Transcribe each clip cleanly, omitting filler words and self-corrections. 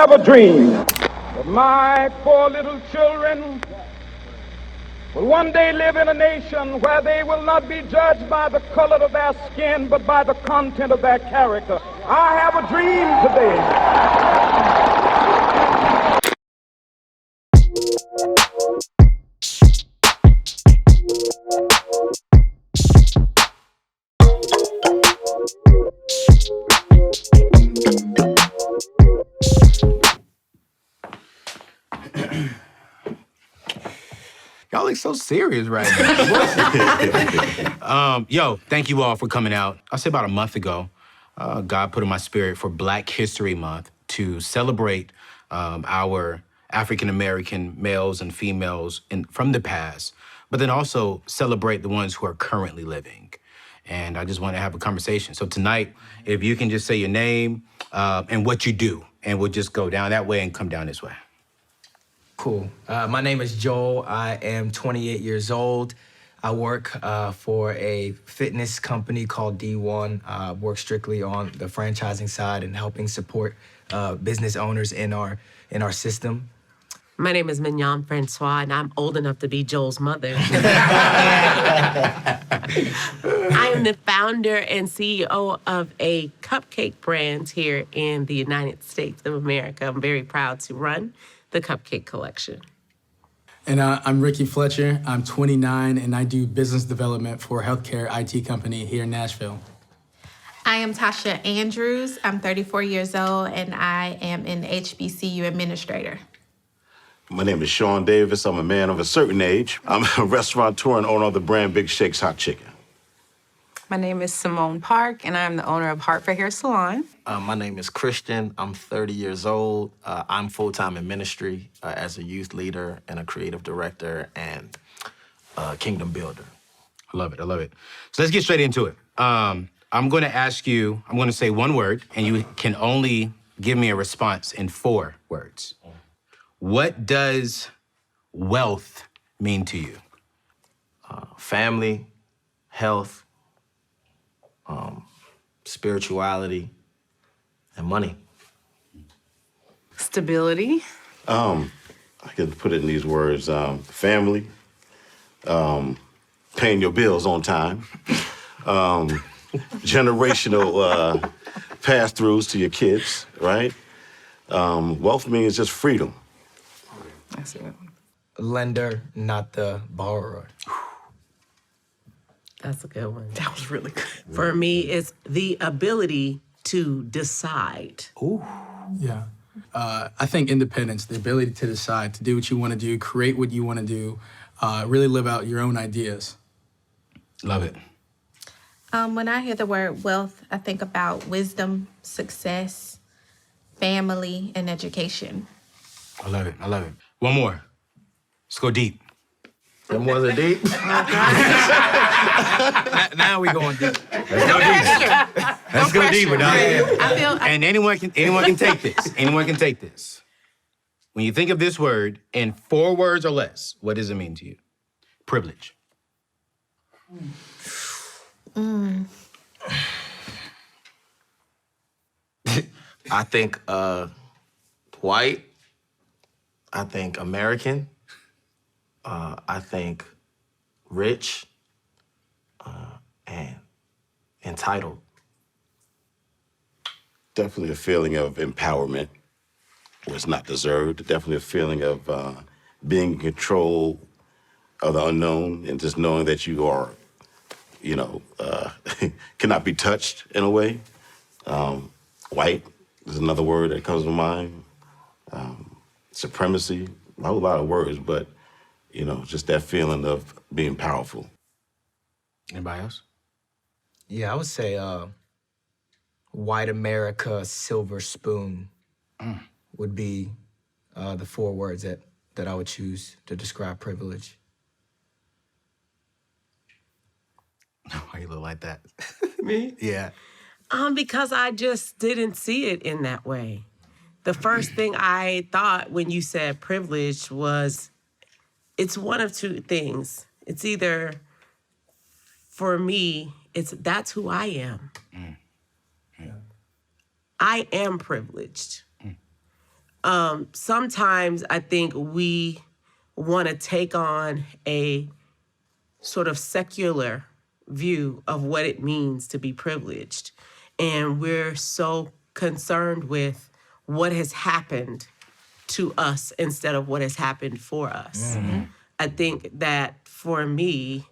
have a dream that my poor little children will one day live in a nation where they will not be judged by the color of their skin, but by the content of their character. I have a dream today. Y'all look so serious right now. Yo, thank you all for coming out. I'll say about a month ago, God put in my spirit for Black History Month to celebrate our African-American males and females from the past, but then also celebrate the ones who are currently living. And I just want to have a conversation. So tonight, if you can just say your name and what you do, and we'll just go down that way and come down this way. Cool. My name is Joel. I am 28 years old. I work for a fitness company called D1. I work strictly on the franchising side and helping support business owners in our system. My name is Mignon Francois, and I'm old enough to be Joel's mother. I am the founder and CEO of a cupcake brand here in the United States of America. I'm very proud to run the Cupcake Collection. And I'm Ricky Fletcher. I'm 29, and I do business development for a healthcare IT company here in Nashville. I am Tasha Andrews. I'm 34 years old, and I am an HBCU administrator. My name is Sean Davis. I'm a man of a certain age. I'm a restaurateur and owner of the brand Big Shakes Hot Chicken. My name is Simone Park, and I'm the owner of Heart for Hair Salon. My name is Christian. I'm 30 years old. I'm full-time in ministry as a youth leader and a creative director and kingdom builder. I love it. I love it. So let's get straight into it. I'm going to ask you, I'm going to say one word, and you can only give me a response in 4 words. What does wealth mean to you? Family, health, spirituality, and money. Stability. I can put it in these words, family, paying your bills on time, generational pass-throughs to your kids, right? Wealth means just freedom. That's it. Lender, not the borrower. That's a good one. That was really good. For me, it's the ability to decide. Yeah. I think independence, the ability to decide, to do what you want to do, create what you want to do, really live out your own ideas. Love it. When I hear the word wealth, I think about wisdom, success, family, and education. I love it. I love it. One more. Let's go deep. Them ones are deep. Now we going deep. Let's go deeper. Let's go deeper, dog. I feel And anyone can take this. Anyone can take this. When you think of this word in 4 words or less, what does it mean to you? Privilege. I think white. I think American. I think rich and entitled. Definitely a feeling of empowerment was not deserved. Definitely a feeling of being in control of the unknown and just knowing that you are, cannot be touched in a way. White is another word that comes to mind. Supremacy, a whole lot of words, but, just that feeling of being powerful. Anybody else? Yeah, I would say white America, silver spoon would be the 4 words that I would choose to describe privilege. Why you look like that? Me? Yeah. Because I just didn't see it in that way. The first thing I thought when you said privilege was, it's one of 2 things. It's either, for me, that's who I am. I am privileged. Sometimes I think we want to take on a sort of secular view of what it means to be privileged. And we're so concerned with what has happened to us instead of what has happened for us. I think that for me,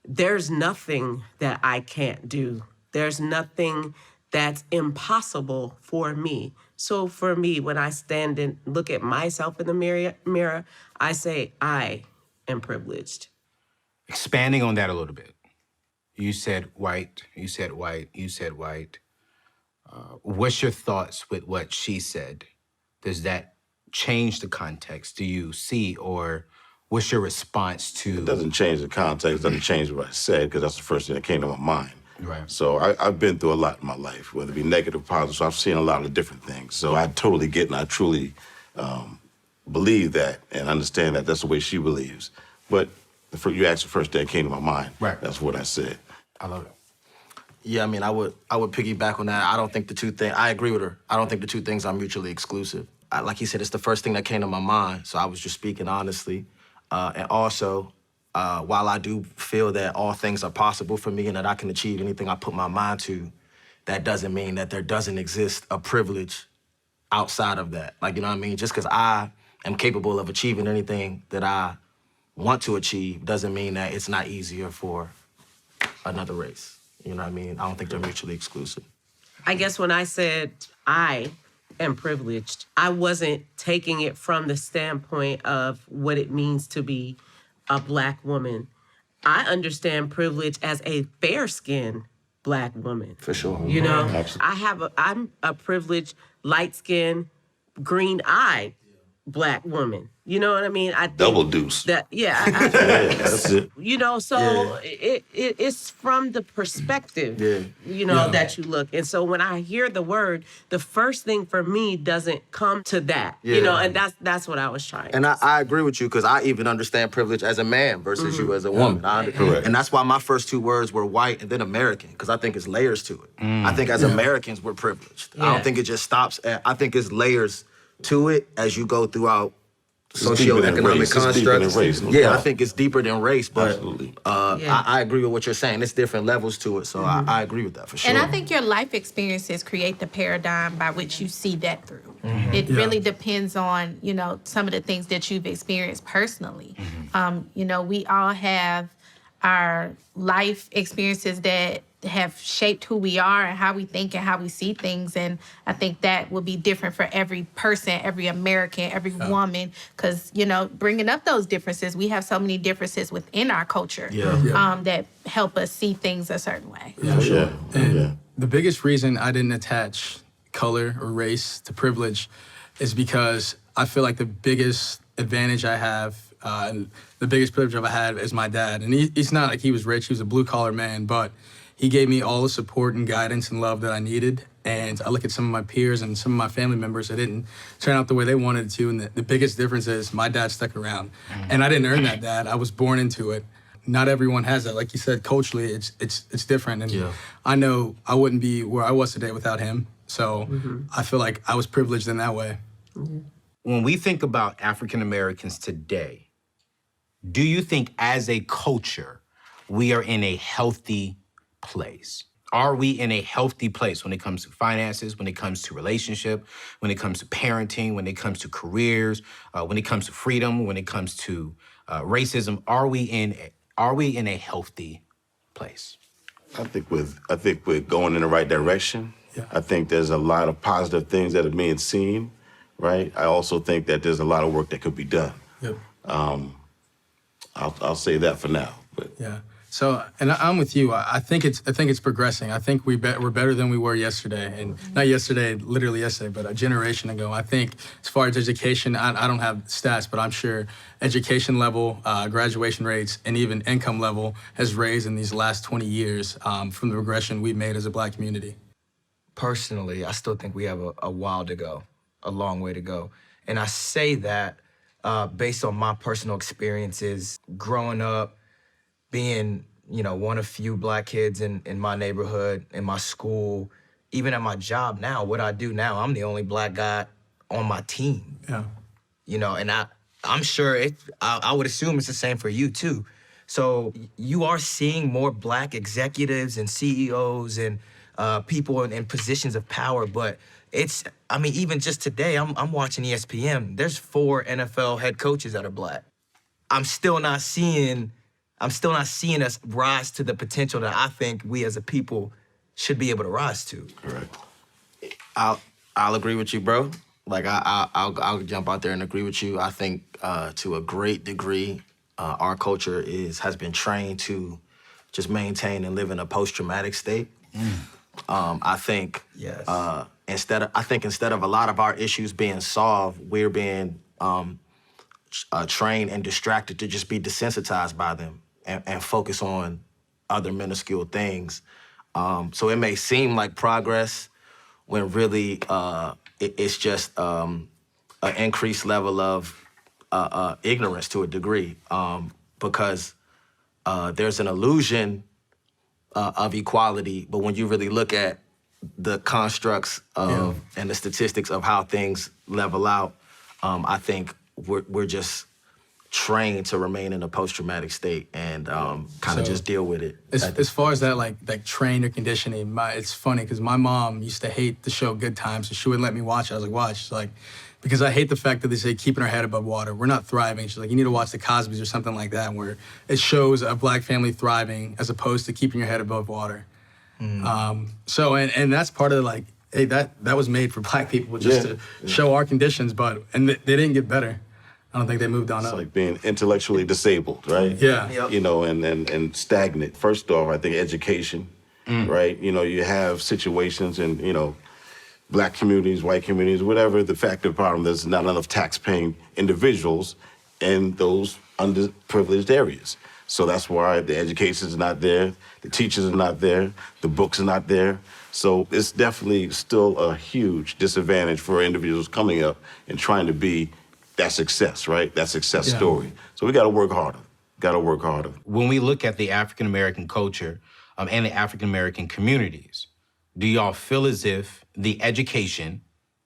there's nothing that I can't do. There's nothing that's impossible for me. So for me, when I stand and look at myself in the mirror, I say, I am privileged. Expanding on that a little bit. You said white, you said white, you said white. What's your thoughts with what she said? Does that change the context? Do you see, or what's your response to? It doesn't change the context, it doesn't change what I said, because that's the first thing that came to my mind. Right. So I've been through a lot in my life, whether it be negative or positive, so I've seen a lot of different things. So I totally get and I truly believe that and understand that that's the way she believes. But you asked the first thing that came to my mind. Right. That's what I said. I love it. Yeah, I mean, I would piggyback on that. I don't think the two things, I agree with her. I don't think the two things are mutually exclusive. Like you said, it's the first thing that came to my mind, so I was just speaking honestly. And also, while I do feel that all things are possible for me and that I can achieve anything I put my mind to, that doesn't mean that there doesn't exist a privilege outside of that. Like, you know what I mean? Just because I am capable of achieving anything that I want to achieve doesn't mean that it's not easier for another race. You know what I mean? I don't think they're mutually exclusive. I guess when I said I am privileged, I wasn't taking it from the standpoint of what it means to be a Black woman. I understand privilege as a fair-skinned Black woman. For sure. You know, Absolutely. I'm a privileged, light-skinned, green-eyed Black woman. You know what I mean? I think Double deuce. that, yeah. Yeah, that's it. You know, so it's from the perspective, you know, that you look. And so when I hear the word, the first thing for me doesn't come to that, you know, and that's what I was trying And to say. I agree with you, because I even understand privilege as a man versus you as a woman. Correct. And that's why my first two words were white and then American, because I think it's layers to it. I think as Americans, we're privileged. I Yeah. don't think it just stops at, I think it's layers to it as you go throughout deeper than socioeconomic race. It's deeper than constructs. race, no Yeah, I doubt. think it's deeper than race, but Absolutely. I agree with what you're saying. It's different levels to it, so I agree with that for sure. And I think your life experiences create the paradigm by which you see that through. It really depends on, you know, some of the things that you've experienced personally. You know, we all have our life experiences that have shaped who we are and how we think and how we see things. And I think that will be different for every person, every American, every woman, because, you know, bringing up those differences, we have so many differences within our culture that help us see things a certain way. Yeah. And the biggest reason I didn't attach color or race to privilege is because I feel like the biggest advantage I have and the biggest privilege I've had is my dad. And he's not like he was rich, he was a blue-collar man, but he gave me all the support and guidance and love that I needed. And I look at some of my peers and some of my family members that didn't turn out the way they wanted to. And the biggest difference is my dad stuck around. And I didn't earn that dad. I was born into it. Not everyone has that. Like you said, culturally, it's different. And I know I wouldn't be where I was today without him. So I feel like I was privileged in that way. When we think about African Americans today, do you think as a culture, we are in a healthy place? Are we in a healthy place when it comes to finances, when it comes to relationship, when it comes to parenting, when it comes to careers, when it comes to freedom, when it comes to racism? Are we in a healthy place? I think we're going in the right direction. Yeah. I think there's a lot of positive things that are being seen, right? I also think that there's a lot of work that could be done. Yep. I'll say that for now. But Yeah. So, and I'm with you. I think it's progressing. I think we're better than we were yesterday, and not yesterday, literally yesterday, but a generation ago. I think as far as education, I don't have stats, but I'm sure education level, graduation rates, and even income level has raised in these last 20 years from the progression we've made as a Black community. Personally, I still think we have a while to go, a long way to go. And I say that based on my personal experiences growing up, being, you know, one of few Black kids in my neighborhood, in my school, even at my job now, what I do now, I'm the only Black guy on my team. Yeah. You know, and I'm sure I would assume it's the same for you too. So you are seeing more Black executives and CEOs and people in positions of power, but I mean, even just today, I'm watching ESPN. There's 4 NFL head coaches that are Black. I'm still not seeing us rise to the potential that I think we as a people should be able to rise to. Correct. I'll agree with you, bro. Like I'll jump out there and agree with you. I think to a great degree, our culture has been trained to just maintain and live in a post-traumatic state. I think Yes. instead of a lot of our issues being solved, we're being trained and distracted to just be desensitized by them and focus on other minuscule things. So it may seem like progress when really it's just an increased level of ignorance to a degree, because there's an illusion of equality, but when you really look at the constructs of and the statistics of how things level out, I think we're just trained to remain in a post-traumatic state and kind of just deal with it. As far as that, like trained or conditioning, it's funny because my mom used to hate the show Good Times, so she wouldn't let me watch it. I was like, watch. She's like, because I hate the fact that they say keeping our head above water. We're not thriving. She's like, you need to watch the Cosbys or something like that, where it shows a Black family thriving as opposed to keeping your head above water. So and that's part of like, hey, that was made for Black people just to show our conditions, and they didn't get better. I don't think they moved on up. It's like being intellectually disabled, right? Yeah. Yep. You know, and stagnant. First off, I think education, right? You know, you have situations in, you know, Black communities, white communities, whatever. The fact of the problem, there's not enough tax-paying individuals in those underprivileged areas. So that's why the education is not there, the teachers are not there, the books are not there. So it's definitely still a huge disadvantage for individuals coming up and trying to be that success, right? That success story. So we got to work harder. When we look at the African American culture and the African American communities, do y'all feel as if the education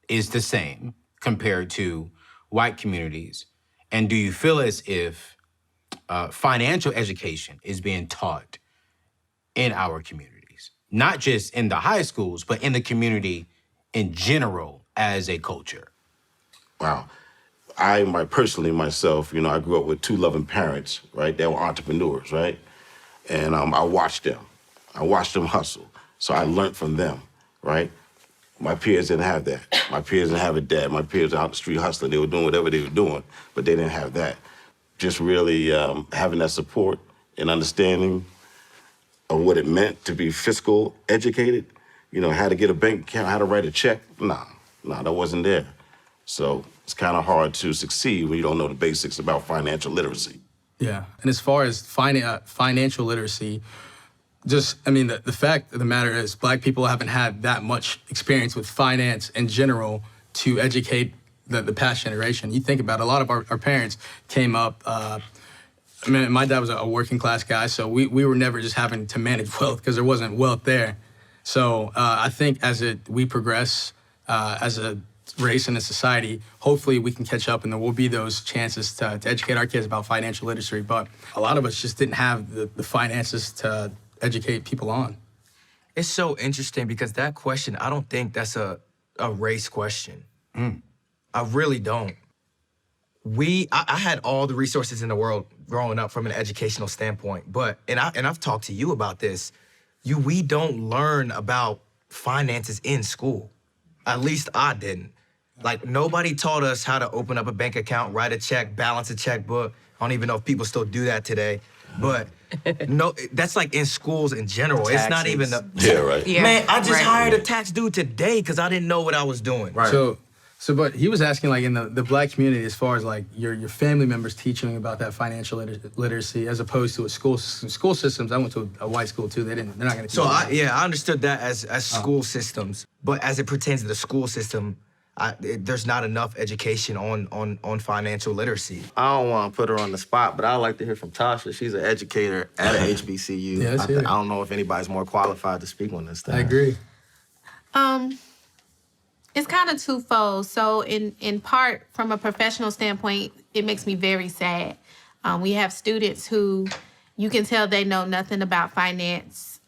is the same compared to white communities? And do you feel as if financial education is being taught in our communities? Not just in the high schools, but in the community in general as a culture? Wow. Personally, myself, you know, I grew up with 2 loving parents, right? They were entrepreneurs, right? And I watched them. I watched them hustle. So I learned from them, right? My peers didn't have that. My peers didn't have a dad. My peers were out the street hustling. They were doing whatever they were doing, but they didn't have that. Just really having that support and understanding of what it meant to be fiscal educated, you know, how to get a bank account, how to write a check. Nah, that wasn't there. So it's kind of hard to succeed when you don't know the basics about financial literacy. Yeah, and as far as financial literacy, the fact of the matter is Black people haven't had that much experience with finance in general to educate the past generation. You think about it, a lot of our parents came up, my dad was a working class guy, so we were never just having to manage wealth because there wasn't wealth there. So I think as we progress as a race and a society, hopefully we can catch up and there will be those chances to educate our kids about financial literacy. But a lot of us just didn't have the finances to educate people on. It's so interesting because that question, I don't think that's a race question. I really don't. I had all the resources in the world growing up from an educational standpoint, but I've talked to you about this. We don't learn about finances in school. At least I didn't. Like, nobody taught us how to open up a bank account, write a check, balance a checkbook. I don't even know if people still do that today. But no, that's like in schools in general. Taxes. It's not even the... Yeah, right. Yeah, Man, I just right. hired a tax dude today because I didn't know what I was doing. Right. So, but he was asking, like, in the Black community, as far as, like, your family members teaching you about that financial literacy as opposed to a school systems. I went to a white school, too. They're not going to teach So, you. I understood that as school systems. But as it pertains to the school system, there's not enough education on financial literacy. I don't want to put her on the spot, but I'd like to hear from Tasha. She's an educator at a HBCU. Yeah, let's hear it. I don't know if anybody's more qualified to speak on this thing. I agree. It's kind of twofold. So in part, from a professional standpoint, it makes me very sad. We have students who you can tell they know nothing about finance,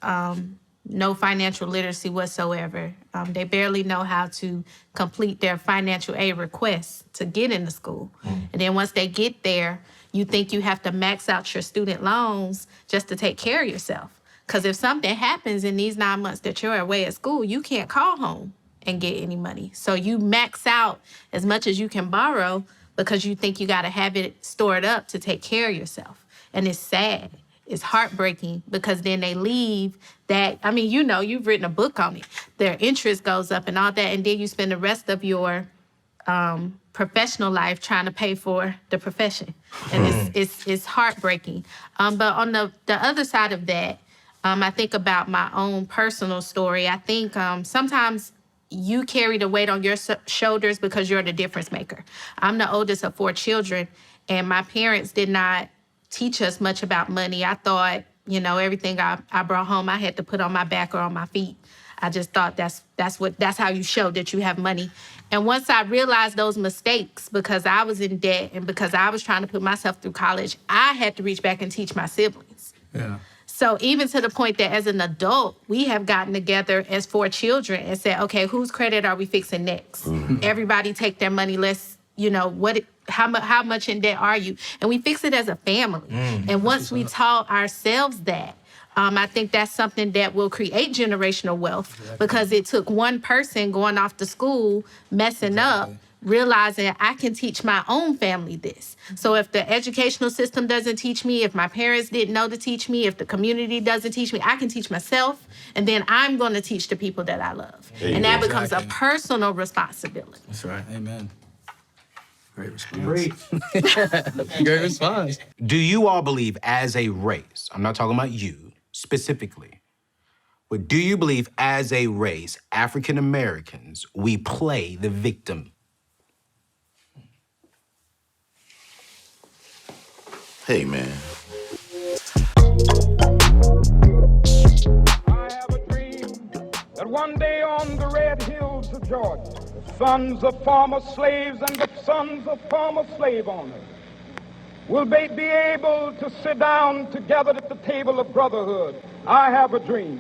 no financial literacy whatsoever. They barely know how to complete their financial aid requests to get into school. And then once they get there, you think you have to max out your student loans just to take care of yourself. Because if something happens in these 9 months that you're away at school, you can't call home and get any money. So you max out as much as you can borrow because you think you got to have it stored up to take care of yourself. And it's sad. It's heartbreaking because then they leave that. I mean, you know, you've written a book on it. Their interest goes up and all that. And then you spend the rest of your professional life trying to pay for the profession. And it's heartbreaking. But on the other side of that, I think about my own personal story. I think sometimes you carry the weight on your shoulders because you're the difference maker. I'm the oldest of 4 children, and my parents did not teach us much about money. I thought, you know, everything I brought home, I had to put on my back or on my feet. I just thought that's how you show that you have money. And once I realized those mistakes, because I was in debt and because I was trying to put myself through college, I had to reach back and teach my siblings. Yeah. So even to the point that as an adult, we have gotten together as 4 children and said, okay, whose credit are we fixing next? Everybody take their money. Let's, you know, how much in debt are you? And we fix it as a family. And once we taught ourselves that, I think that's something that will create generational wealth because it took one person going off to school, messing up, realizing I can teach my own family this. So if the educational system doesn't teach me, if my parents didn't know to teach me, if the community doesn't teach me, I can teach myself, and then I'm going to teach the people that I love. And that becomes a personal responsibility. That's right. Amen. Great response. Great. Great response. Do you all believe as a race, I'm not talking about you specifically, but do you believe as a race, African Americans, we play the victim? Hey, man. I have a dream that one day on the red hills of Georgia, the sons of former slaves and the sons of former slave owners will be able to sit down together at the table of brotherhood. I have a dream